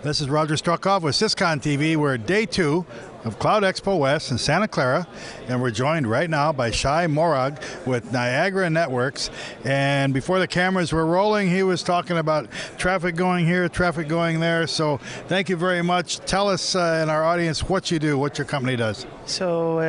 This is Roger Strukov with Syscon TV. We're at day 2 of CloudEXPO West in Santa Clara, and we're joined right now by Shay Morag with Niagara Networks. And before the cameras were rolling, he was talking about traffic going here, traffic going there. So thank you very much. Tell us and our audience what you do, what your company does. So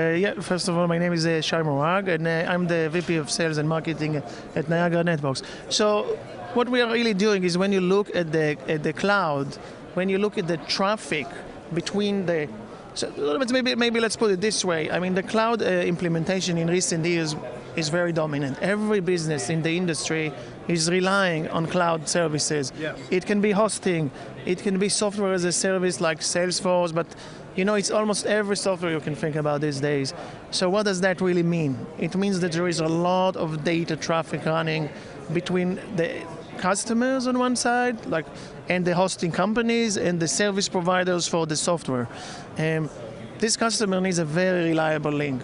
first of all, my name is Shay Morag, and I'm the VP of Sales and Marketing at Niagara Networks. So what we are really doing is when you look at the cloud, when you look at the traffic between the, so maybe let's put it this way. I mean, the cloud implementation in recent years is very dominant. Every business in the industry is relying on cloud services. Yeah. It can be hosting, it can be software as a service like Salesforce, but you know, it's almost every software you can think about these days. So what does that really mean? It means that there is a lot of data traffic running between the customers on one side, and the hosting companies and the service providers for the software. This customer needs a very reliable link.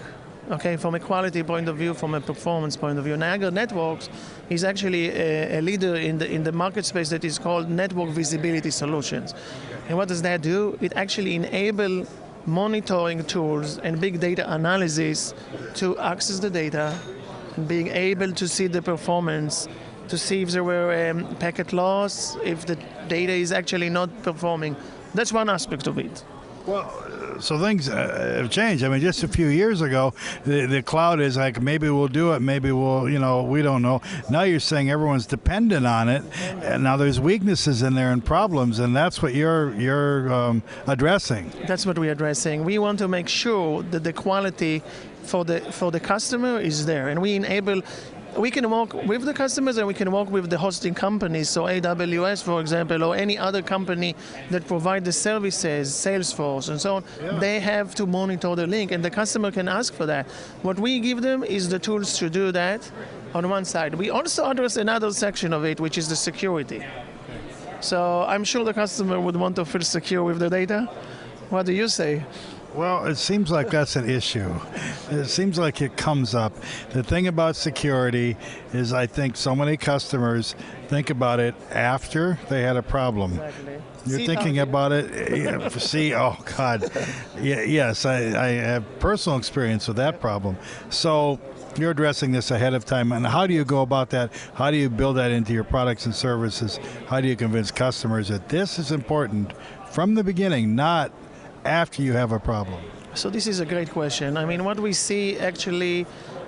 Okay, from a quality point of view, from a performance point of view. Niagara Networks is actually a leader in the market space that is called Network Visibility Solutions. And what does that do? It actually enables monitoring tools and big data analysis to access the data and being able to see the performance, to see if there were packet loss, if the data is actually not performing. That's one aspect of it. Well, so things have changed. I mean, just a few years ago, the cloud is like, maybe we'll do it, maybe we'll, we don't know. Now you're saying everyone's dependent on it, and now there's weaknesses in there and problems, and that's what you're addressing. That's what we're addressing. We want to make sure that the quality for the customer is there, and we can work with the customers and we can work with the hosting companies, so AWS, for example, or any other company that provide the services, Salesforce and so on. Yeah. They have to monitor the link, and the customer can ask for that. What we give them is the tools to do that on one side. We also address another section of it, which is the security. So I'm sure the customer would want to feel secure with the data. What do you say? Well, it seems like that's an issue. It seems like it comes up. The thing about security is I think so many customers think about it after they had a problem. Exactly. You're thinking about it, oh God. Yes, I have personal experience with that problem. So you're addressing this ahead of time, and how do you go about that? How do you build that into your products and services? How do you convince customers that this is important from the beginning, not after you have a problem? So this is a great question. I mean, what we see actually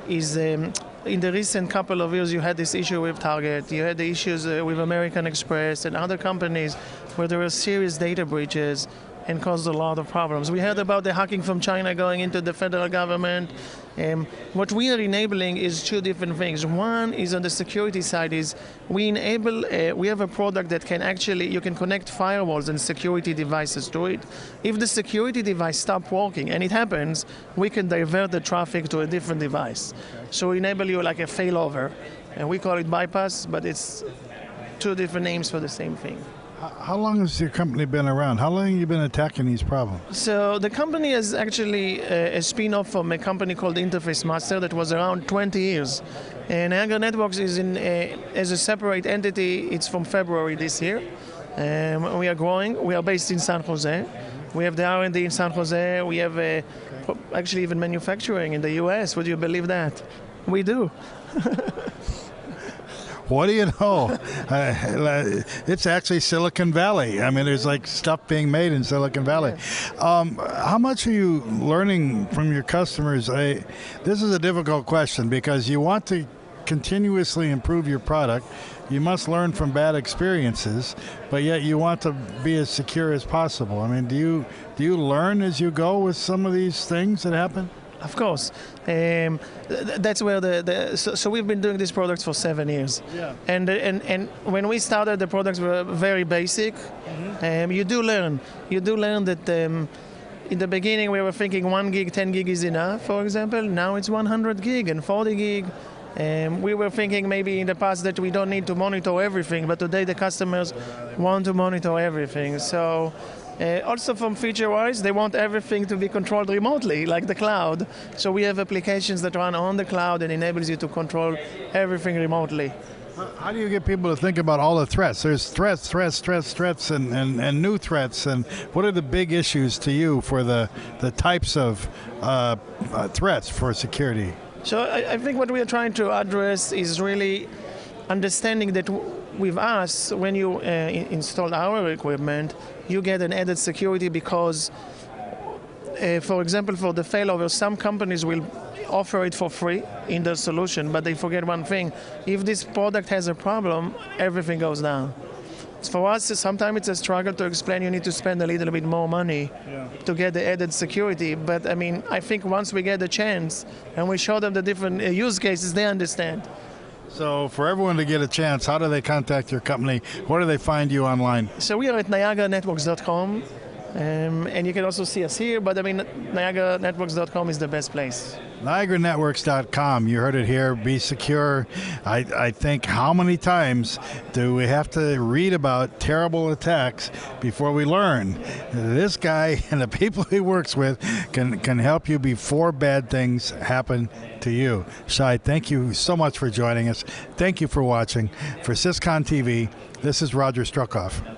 is in the recent couple of years, you had this issue with Target, you had the issues with American Express and other companies where there were serious data breaches and caused a lot of problems. We heard about the hacking from China going into the federal government. What we are enabling is two different things. One is on the security side is we have a product that can actually, you can connect firewalls and security devices to it. If the security device stops working, and it happens, we can divert the traffic to a different device. So we enable you like a failover, and we call it bypass, but it's two different names for the same thing. How long has your company been around? How long have you been attacking these problems? So the company is actually a spin-off from a company called Interface Master that was around 20 years. And Niagara Networks is as a separate entity. It's from February this year. We are growing. We are based in San Jose. We have the R&D in San Jose. We have actually even manufacturing in the US. Would you believe that? We do. What do you know? It's actually Silicon Valley. I mean, there's like stuff being made in Silicon Valley. How much are you learning from your customers? This is a difficult question because you want to continuously improve your product. You must learn from bad experiences, but yet you want to be as secure as possible. I mean, do you learn as you go with some of these things that happen? Of course. That's where so we've been doing these products for 7 years. Yeah. And when we started, the products were very basic. Mm-hmm. You do learn that in the beginning we were thinking 1 gig, 10 gig is enough, for example. Now it's 100 gig and 40 gig. We were thinking maybe in the past that we don't need to monitor everything, but today the customers want to monitor everything. So also from feature-wise, they want everything to be controlled remotely, like the cloud. So we have applications that run on the cloud and enables you to control everything remotely. How do you get people to think about all the threats? There's threats, and new threats. And what are the big issues to you for the types of threats for security? So I think what we are trying to address is really understanding that with us, when you install our equipment, you get an added security because, for example, for the failover, some companies will offer it for free in their solution, but they forget one thing. If this product has a problem, everything goes down. For us, sometimes it's a struggle to explain you need to spend a little bit more money to get the added security. But I mean, I think once we get the chance and we show them the different use cases, they understand. So for everyone to get a chance, how do they contact your company? Where do they find you online? So we are at NiagaraNetworks.com. And you can also see us here, but I mean, NiagaraNetworks.com is the best place. NiagaraNetworks.com, you heard it here, be secure. I think how many times do we have to read about terrible attacks before we learn? This guy and the people he works with can help you before bad things happen to you. Shay, thank you so much for joining us. Thank you for watching. For Syscon TV, this is Roger Struckoff.